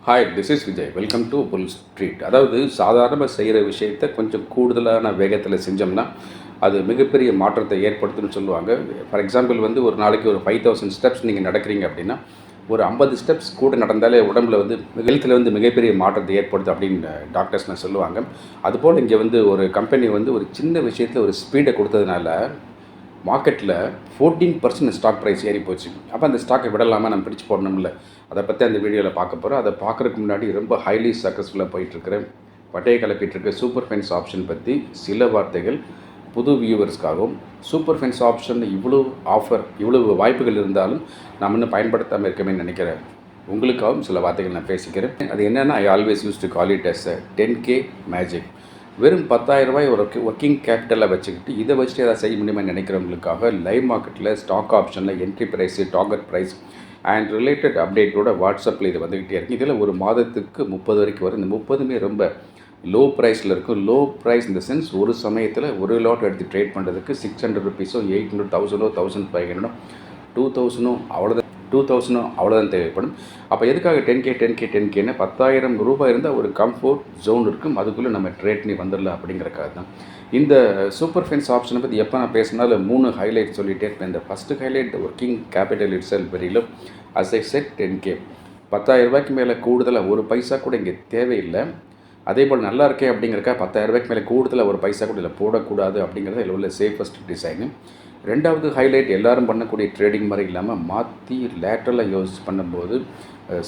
Hi, this is Vijay. Welcome to BullsStreet. அதாவது சாதாரணமாக செய்கிற விஷயத்தை கொஞ்சம் கூடுதலான வேகத்தில் செஞ்சோம்னா அது மிகப்பெரிய மாற்றத்தை ஏற்படுத்தும்னு சொல்லுவாங்க. ஃபார் எக்ஸாம்பிள் ஒரு நாளைக்கு ஒரு 5000 ஸ்டெப்ஸ் நீங்கள் நடக்கிறீங்க அப்படின்னா, ஒரு 50 ஸ்டெப்ஸ் கூட நடந்தாலே உடம்புல ஹெல்த்தில் மிகப்பெரிய மாற்றத்தை ஏற்படுத்தும் அப்படின்னு டாக்டர்ஸ்லாம் சொல்லுவாங்க. அதுபோல் இங்கே ஒரு கம்பெனி ஒரு சின்ன விஷயத்தில் ஒரு ஸ்பீடை கொடுத்ததுனால மார்க்கெட்டில் 14% ஸ்டாக் ப்ரைஸ் ஏறி போச்சு. அப்போ அந்த ஸ்டாக்கை விடலாமா, நம்ம பிடிச்சி போடணும்ல. அதை பற்றி அந்த வீடியோவில் பார்க்க போகிறோம். அதை பார்க்குறதுக்கு முன்னாடி ரொம்ப ஹைலி சக்ஸஸ்ஃபுல்லாக போயிட்டுருக்கிறேன் பட்டையை கிளப்பிட்டுருக்க சூப்பர்ஃபென்ஸ் ஆப்ஷன் பற்றி சில வார்த்தைகள் புது வியூவர்ஸ்க்காகவும், சூப்பர்ஃபென்ஸ் ஆப்ஷன் இவ்வளோ ஆஃபர், இவ்வளவு வாய்ப்புகள் இருந்தாலும் நம்ம இன்னும் பயன்படுத்தாமல் இருக்கமே நினைக்கிறேன். உங்களுக்காகவும் சில வார்த்தைகள் நான் பேசிக்கிறேன். அது என்னென்னா, I always used to call it as 10K magic. வெறும் 10,000 ரூபாய் ஒரு ஒர்க்கிங் கேபிட்டலை வச்சுக்கிட்டு இதை வச்சுட்டு ஏதாவது செய்ய முடியுமா நினைக்கிறவங்களுக்காக லைவ் மார்க்கெட்டில் ஸ்டாக் ஆப்ஷனில் entry price, target price and related அப்டேட்டோட வாட்ஸ்அப்பில் இது வந்துக்கிட்டே இருக்குது. இதில் ஒரு மாதத்துக்கு 30 வரைக்கும் வரும். இந்த 30மே ரொம்ப லோ ப்ரைஸில் இருக்கும். லோ ப்ரைஸ் இந்த சென்ஸ் ஒரு சமயத்தில் ஒரு லாட் எடுத்து ட்ரேட் பண்ணுறதுக்கு 600 ருபீஸோ, 800, 1000, 1500, 2000 அவ்வளோதான். 2000 அவ்வளோதான் தேவைப்படும். அப்போ எதுக்காக 10K 10,000 ரூபாய் இருந்தால் ஒரு கம்ஃபோர்ட் ஜோன் இருக்கும். அதுக்குள்ளே நம்ம ட்ரேட் பண்ணி வந்துடலாம் அப்படிங்கிறக்காக தான். இந்த சூப்பர்ஃபென்ஸ் ஆப்ஷனை பற்றி எப்போ நான் பேசினாலும் 3 ஹைலைட் சொல்லிகிட்டே இருப்பேன். இந்த first highlight, working capital itself very low. As I set 10K 10,000 ரூபாய்க்கு மேலே கூடுதலாக ஒரு பைசா கூட இங்கே தேவையில்லை. அதே போல் நல்லா இருக்கே அப்படிங்கிறக்கா 10,000 ரூபாய்க்கு மேலே கூடுதலாக ஒரு பைசா கூட இதில் போடக்கூடாது அப்படிங்கிறது இதில் உள்ள சேஃபஸ்ட் டிசைனு. ரெண்டாவது ஹைலைட், எல்லோரும் பண்ணக்கூடிய ட்ரேடிங் மாதிரி இல்லாமல் மாற்றி லேட்டரலாக யூஸ் பண்ணும்போது,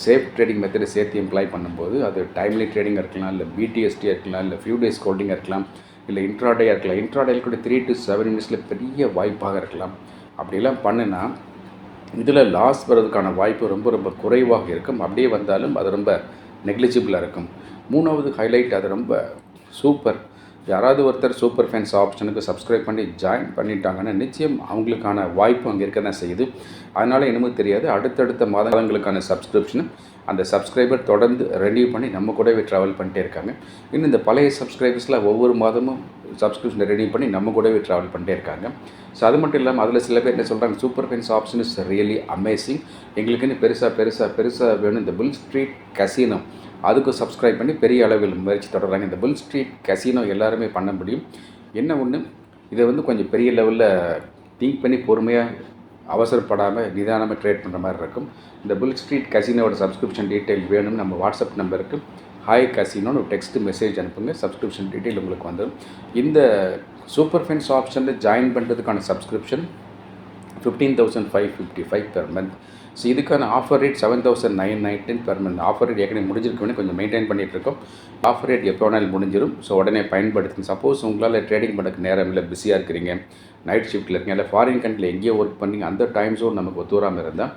சேஃப் ட்ரேடிங் மெத்தடை சேர்த்து எம்ப்ளாய் பண்ணும்போது, அது டைம்லி ட்ரேடிங்காக இருக்கலாம், இல்லை பிடிஎஸ்டியாக இருக்கலாம், இல்லை ஃபியூ டேஸ் ஹோல்டிங்காக இருக்கலாம், இல்லை இன்ட்ராடேயாக இருக்கலாம். இன்ட்ராடேயில் கூட 3 to 7 மினிட்ஸில் பெரிய வாய்ப்பாக இருக்கலாம். அப்படிலாம் பண்ணுனா இதில் லாஸ் வர்றதுக்கான வாய்ப்பு ரொம்ப ரொம்ப குறைவாக இருக்கும். அப்படியே வந்தாலும் அது ரொம்ப நெக்லிஜிபிளாக இருக்கும். மூணாவது ஹைலைட், அது ரொம்ப சூப்பர். யாராவது ஒருத்தர் சூப்பர்ஃபென்ஸ் ஆப்ஷனுக்கு சப்ஸ்கிரைப் பண்ணி ஜாயின் பண்ணிட்டாங்கன்னா நிச்சயம் அவங்களுக்கான வாய்ப்பு அங்கே இருக்க தான் செய்யுது. அதனால் என்னமோ தெரியாது, அடுத்தடுத்த மாதங்களுக்கான சப்ஸ்கிரிப்ஷனு அந்த சப்ஸ்கிரைபர் தொடர்ந்து ரெனியூ பண்ணி நம்ம கூடவே ட்ராவல் பண்ணிட்டே இருக்காங்க. இன்னும் இந்த பழைய சப்ஸ்கிரைபர்ஸில் ஒவ்வொரு மாதமும் சப்ஸ்கிரிப்ஷனை ரெனியூ பண்ணி நம்ம கூடவே ட்ராவல் பண்ணிட்டே இருக்காங்க. ஸோ அது மட்டும் இல்லாமல் அதில் சில பேர் என்ன சொல்கிறாங்க, சூப்பர்ஃபென்ஸ் ஆப்ஷன் இஸ் ரியலி அமேசிங், எங்களுக்குன்னு பெருசாக வேணும் இந்த BullsStreet கசினோ, அதுக்கு சப்ஸ்கிரைப் பண்ணி பெரிய அளவில் முயற்சி தொடர்றாங்க. இந்த BullsStreet கசினோ எல்லாருமே பண்ண முடியும். என்ன ஒன்று, இதை கொஞ்சம் பெரிய லெவலில் திங்க் பண்ணி பொறுமையாக அவசரப்படாமல் நிதானமாக ட்ரேட் பண்ணுற மாதிரி இருக்கும். இந்த BullsStreet கசினோட சப்ஸ்கிரிப்ஷன் டீட்டெயில் வேணும்னு நம்ம வாட்ஸ்அப் நம்பருக்கு ஹாய் கசினோன்னு ஒரு டெக்ஸ்ட் மெசேஜ் அனுப்புங்க. சப்ஸ்கிரிப்ஷன் டீட்டெயில் உங்களுக்கு வந்துடும். இந்த சூப்பர்ஃபென்ஸ் ஆப்ஷனில் ஜாயின் பண்ணுறதுக்கான சப்ஸ்கிரிப்ஷன் 15,555 பெர் மந்த். ஸோ இதுக்கான offer rate 7,919 per month. Offer rate ஏற்கனவே முடிஞ்சிருக்கோன்னு கொஞ்சம் மெயின்டைன் பண்ணிகிட்ருக்கோம். ஆஃபர் ரேட் எப்போ வேணாலும் முடிஞ்சிடும். ஸோ உடனே பயன்படுத்துங்க. சப்போஸ் உங்களால் ட்ரேடிங் பண்ணுறதுக்கு நேரம் இல்லை, பிஸியாக இருக்கிறீங்க, நைட் ஷிஃப்ட்டில் இருக்கீங்க, இல்லை ஃபாரின் கண்ட்ரியில் எங்கேயோ ஒர்க் பண்ணிங்க, அந்த டைம் ஜோன் நமக்கு ஒத்து வராமல் இருந்தால்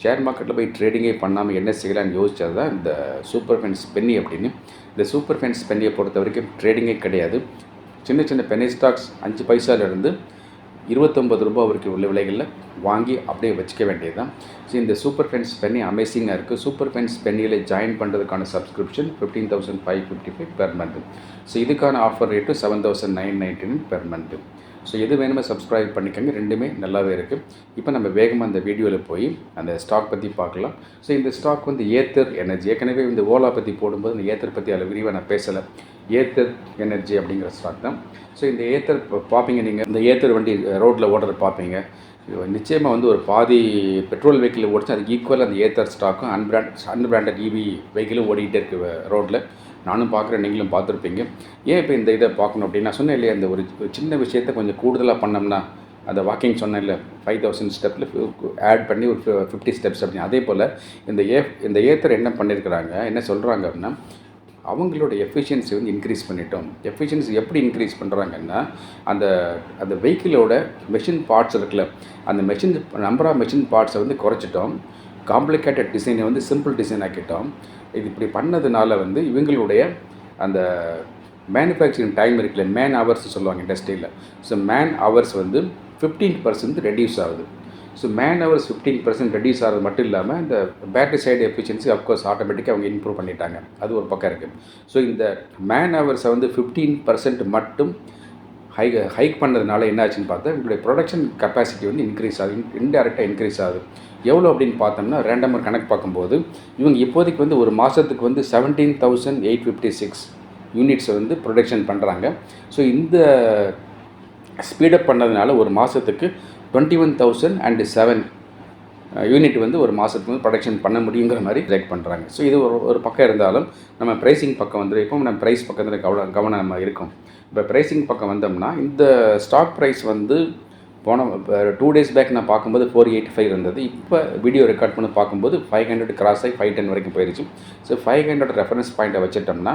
ஷேர் மார்க்கெட்டில் போய் ட்ரேடிங்கே பண்ணாமல் என்ன செய்யலான்னு யோசிச்சது தான் இந்த சூப்பர்ஃபென்ஸ் பென்னி அப்படின்னு. இந்த சூப்பர்ஃபென்ஸ் பென்னியை பொறுத்த வரைக்கும் ட்ரேடிங்கே கிடையாது. சின்ன பென்னி ஸ்டாக்ஸ் 5 பைசாலேருந்து 29 ரூபா வரைக்கும் உள்ள விலைகளில் வாங்கி அப்படியே வச்சுக்க வேண்டியது தான். ஸோ இந்த சூப்பர்ஃபென்ஸ் பென்னி அமேசிங்காக இருக்குது. சூப்பர்ஃபென்ஸ் பென்னியில் ஜாயின் பண்ணுறதுக்கான சப்ஸ்கிரிப்ஷன் 15,555 பெர் மந்த். ஸோ இதுக்கான offer rate 7,919 per month. So எது வேணுமோ சப்ஸ்கிரைப் பண்ணிக்கோங்க. ரெண்டுமே நல்லாவே இருக்குது. இப்போ நம்ம வேகமாக அந்த வீடியோவில் போய் அந்த ஸ்டாக் பற்றி பார்க்கலாம். ஸோ இந்த ஸ்டாக் ஏத்தர் எனர்ஜி. ஏற்கனவே இந்த ஓலா பற்றி போடும்போது இந்த ஏத்தர் பற்றி அதில் விரிவாக நான் பேசலை. ஏத்தர் எனர்ஜி அப்படிங்கிற ஸ்டாக் தான். ஸோ இந்த ஏத்தர் பார்ப்பீங்க, நீங்கள் இந்த ஏத்தர் வண்டி ரோட்டில் ஓடுறத பார்ப்பீங்க. நிச்சயமாக ஒரு பாதி பெட்ரோல் வெஹிக்கிள் ஓடிச்சு, அதுக்கு ஈக்குவலாக அந்த ஏத்தர் ஸ்டாக்கும் அன்பிராண்டட் இவி வெஹிக்கிளும் ஓடிக்கிட்டே இருக்குது ரோட்டில். நானும் பார்க்குறேன், நீங்களும் பார்த்துருப்பீங்க. ஏன் இப்போ இந்த இதை பார்க்கணும் அப்படின்னு நான் சொன்னேன் இல்லையா, இந்த ஒரு சின்ன விஷயத்தை கொஞ்சம் கூடுதலாக பண்ணோம்னா, அந்த வாக்கிங் சொன்னேன் இல்லை, 5,000 ஸ்டெப்பில் ஆட் பண்ணி ஒரு 50 ஸ்டெப்ஸ் அப்படின்னு. அதே போல் இந்த ஏத்தர் என்ன பண்ணியிருக்கிறாங்க, என்ன சொல்கிறாங்க அப்படின்னா, அவங்களோட எஃபிஷியன்சி இன்க்ரீஸ் பண்ணிட்டோம். எஃபிஷியன்சி எப்படி இன்க்ரீஸ் பண்ணுறாங்கன்னா, அந்த வெஹிக்கிளோட மெஷின் பார்ட்ஸ் இருக்குல்ல, அந்த நம்பர் ஆஃப் மெஷின் பார்ட்ஸை குறைச்சிட்டோம். காம்ப்ளிகேட்டட் டிசைனை சிம்பிள் டிசைன் ஆக்கிட்டோம். இது இப்படி பண்ணதுனால இவங்களுடைய அந்த மேனுஃபேக்சரிங் டைம் இருக்குல்ல, மேன் ஹவர்ஸ் சொல்லுவாங்க இண்டஸ்ட்ரியில். ஸோ மேன் ஹவர்ஸ் 15% ரெடியூஸ் ஆகுது. ஸோ மேன் ஹவர்ஸ் 15% ரெடியூஸ் ஆகிறது மட்டும் இல்லாமல் இந்த பேட்டரி சைடு எஃபிஷியன்சி அஃப்கோர்ஸ் ஆட்டோமேட்டிக்காக அவங்க இம்ப்ரூவ் பண்ணிட்டாங்க. அது ஒரு பக்கம் இருக்குது. ஸோ இந்த மேன் ஹவர்ஸை 15% மட்டும் ஹைக் பண்ணதுனால என்ன ஆச்சுன்னு பார்த்தா உங்களுடைய ப்ரொடக்ஷன் கெப்பாசிட்டி இன்க்ரீஸ் ஆகுது, இன்டைரக்டாக இன்க்ரீஸ் ஆகுது. எவ்வளோ அப்படின்னு பார்த்தோம்னா ரேண்டமாக கணக்கு பார்க்கும்போது இவங்க இப்போதைக்கு வந்து ஒரு மாதத்துக்கு வந்து 17,856 யூனிட்ஸை வந்து ப்ரொடக்ஷன் பண்ணுறாங்க. ஸோ இந்த ஸ்பீடப் பண்ணதுனால ஒரு மாதத்துக்கு 21,007 யூனிட் வந்து ஒரு மாதத்துக்கு வந்து ப்ரொடக்ஷன் பண்ண முடியுங்கிற மாதிரி ட்ராக் பண்ணுறாங்க. ஸோ இது ஒரு பக்கம் இருந்தாலும் நம்ம ப்ரைஸிங் பக்கம் வந்து இப்போ நம்ம ப்ரைஸ் பக்கத்தில் கவனம் நம்ம இருக்கும். இப்போ ப்ரைஸிங் பக்கம் வந்தோம்னா இந்த ஸ்டாக் ப்ரைஸ் வந்து போன 2 டேஸ் பேக் நான் பார்க்கும்போது 485 இருந்தது. இப்போ வீடியோ ரெக்கார்ட் பண்ணி பார்க்கும்போது 500 கிராஸ் ஆகி 510 வரைக்கும் போயிடுச்சு. ஸோ 500 ரெஃபரன்ஸ் பாயிண்ட்டை வச்சுட்டோம்னா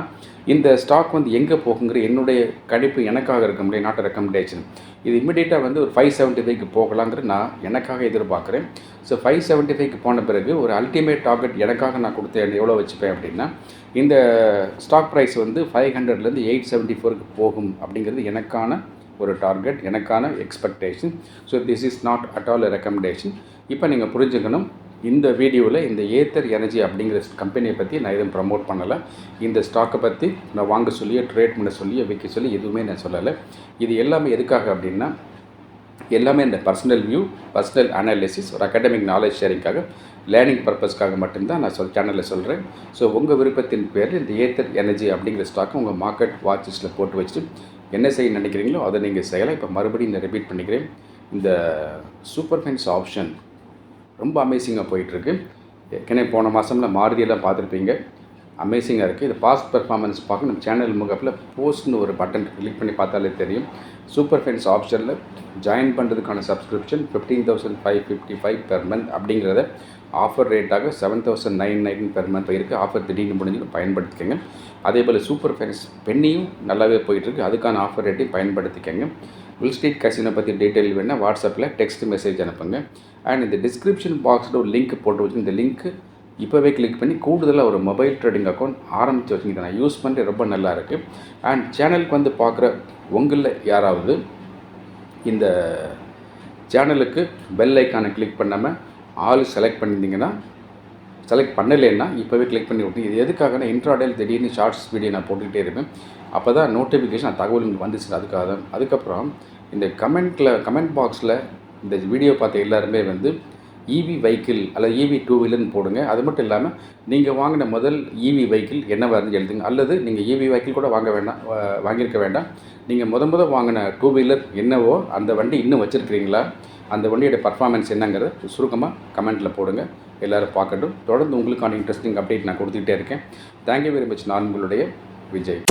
இந்த ஸ்டாக் வந்து எங்கே போகுங்கிற என்னுடைய கணிப்பு எனக்காக இருக்க முடியும், நாட் ரெக்கமெண்டேஷன். இது இமிடியேட்டாக வந்து ஒரு 575க்கு போகலாங்கிற நான் எனக்காக எதிர்பார்க்குறேன். ஸோ 575க்கு போன பிறகு ஒரு அல்டிமேட் டார்கெட் எனக்காக நான் கொடுத்தேன் எவ்வளோ வச்சுப்பேன் அப்படின்னா இந்த ஸ்டாக் ப்ரைஸ் வந்து 500லேருந்து 874க்கு போகும் அப்படிங்கிறது எனக்கான ஒரு டார்கெட், எனக்கான expectation. So this is not at all a recommendation. இப்போ நீங்கள் புரிஞ்சுக்கணும், இந்த வீடியோவில் இந்த ஏத்தர் எனர்ஜி அப்படிங்கிற கம்பெனியை பற்றி நான் எதுவும் ப்ரமோட் பண்ணலை. இந்த ஸ்டாக்கை பற்றி நான் வாங்க சொல்லியோ ட்ரேட் பண்ண சொல்லியோ விற்க சொல்லி எதுவுமே நான் சொல்லலை. இது எல்லாமே எதுக்காக அப்படின்னா எல்லாமே இந்த பர்சனல் வியூ, பர்சனல் அனாலிசிஸ், ஒரு அகாடமிக் நாலேஜ் ஷேரிங்காக, லேர்னிங் பர்பஸ்க்காக மட்டும்தான் நான் சேனலில் சொல்கிறேன். ஸோ உங்கள் விருப்பத்தின் பேரில் இந்த ஏத்தர் எனர்ஜி அப்படிங்கிற ஸ்டாக்கை உங்கள் மார்க்கெட் வாட்சஸில் போட்டு வச்சுட்டு என்ன செய்ய நினைக்கிறீங்களோ அதை நீங்கள் செய்யலாம். இப்போ மறுபடியும் நான் ரிப்பீட் பண்ணிக்கிறேன். இந்த சூப்பர்ஃபேன்ஸ் ஆப்ஷன் ரொம்ப அமேசிங்காக போயிட்டுருக்கு. ஏற்கனவே போன மாதம்ல மாருதியெல்லாம் பார்த்துருப்பீங்க, அமேசிங்காக இருக்குது. இது பாஸ்ட் பெர்ஃபார்மன்ஸ் பார்க்க நம்ம சேனல் முகப்பில் போஸ்ட்னு ஒரு பட்டன் கிளிக் பண்ணி பார்த்தாலே தெரியும். சூப்பர்ஃபேன்ஸ் ஆப்ஷனில் ஜாயின் பண்ணுறதுக்கான சப்ஸ்கிரிப்ஷன் 15,555 பெர் மந்த் அப்படிங்கிறத ஆஃபர் ரேட்டாக 7,999 பெர் மந்த் இருக்குது. ஆஃபர் திடீர்னு முடிஞ்சு பயன்படுத்திக்கங்க. அதே போல் சூப்பர்ஃபேன்ஸ் பென்னியும் நல்லாவே போயிட்டுருக்கு, அதுக்கான ஆஃபர் ரேட்டையும் பயன்படுத்திக்கங்க. BullsStreet கசினோ பற்றி டீட்டெயில் வேணால் வாட்ஸ்அப்பில் டெக்ஸ்ட் மெசேஜ் அனுப்புங்க. அண்ட் இந்த டிஸ்கிரிப்ஷன் பாக்ஸில் ஒரு லிங்க் போட்டு வச்சு இந்த லிங்க்கு இப்போவே கிளிக் பண்ணி கூடுதலாக ஒரு மொபைல் ட்ரேடிங் அக்கௌண்ட் ஆரம்பித்து வச்சுக்கிட்டு நான் யூஸ் பண்ணுறது ரொம்ப நல்லா இருக்குது. அண்ட் சேனலுக்கு வந்து பார்க்குற உங்களில் யாராவது இந்த சேனலுக்கு பெல் ஐக்கானை கிளிக் பண்ணாமல் ஆல் செலக்ட் பண்ணியிருந்தீங்கன்னா, செலக்ட் பண்ணலைன்னா இப்போவே கிளிக் பண்ணி விட்டு. இது எதுக்காகனா இன்ட்ராடேல் திடீர்னு ஷார்ட்ஸ் வீடியோ நான் போட்டுக்கிட்டே இருப்பேன். அப்போ தான் நோட்டிஃபிகேஷன் தகவல் உங்களுக்கு வந்துச்சு. அதுக்காக தான். அதுக்கப்புறம் இந்த கமெண்ட் பாக்ஸில் இந்த வீடியோ பார்த்த எல்லாருமே வந்து இவி வெஹிக்கிள் அல்லது இவி 2 வீலர்னு போடுங்க. அது மட்டும் இல்லாமல் நீங்கள் வாங்கின முதல் இவி வெஹிக்கிள் என்னவாக இருந்து எழுதுங்க. அல்லது நீங்கள் இவி வெஹிக்கிள் கூட வாங்கியிருக்க வேண்டாம். நீங்கள் முதல் வாங்கின 2 வீலர் என்னவோ அந்த வண்டி இன்னும் வச்சுருக்கிறீங்களா, அந்த வண்டியோட பர்ஃபார்மன்ஸ் என்னங்கிறத சுருக்கமாக கமெண்ட்டில் போடுங்க. எல்லோரும் பார்க்கட்டும். தொடர்ந்து உங்களுக்கான இன்ட்ரெஸ்டிங் அப்டேட் நான் கொடுத்துக்கிட்டே இருக்கேன். Thank you very much. நான் உங்களுடைய விஜய்.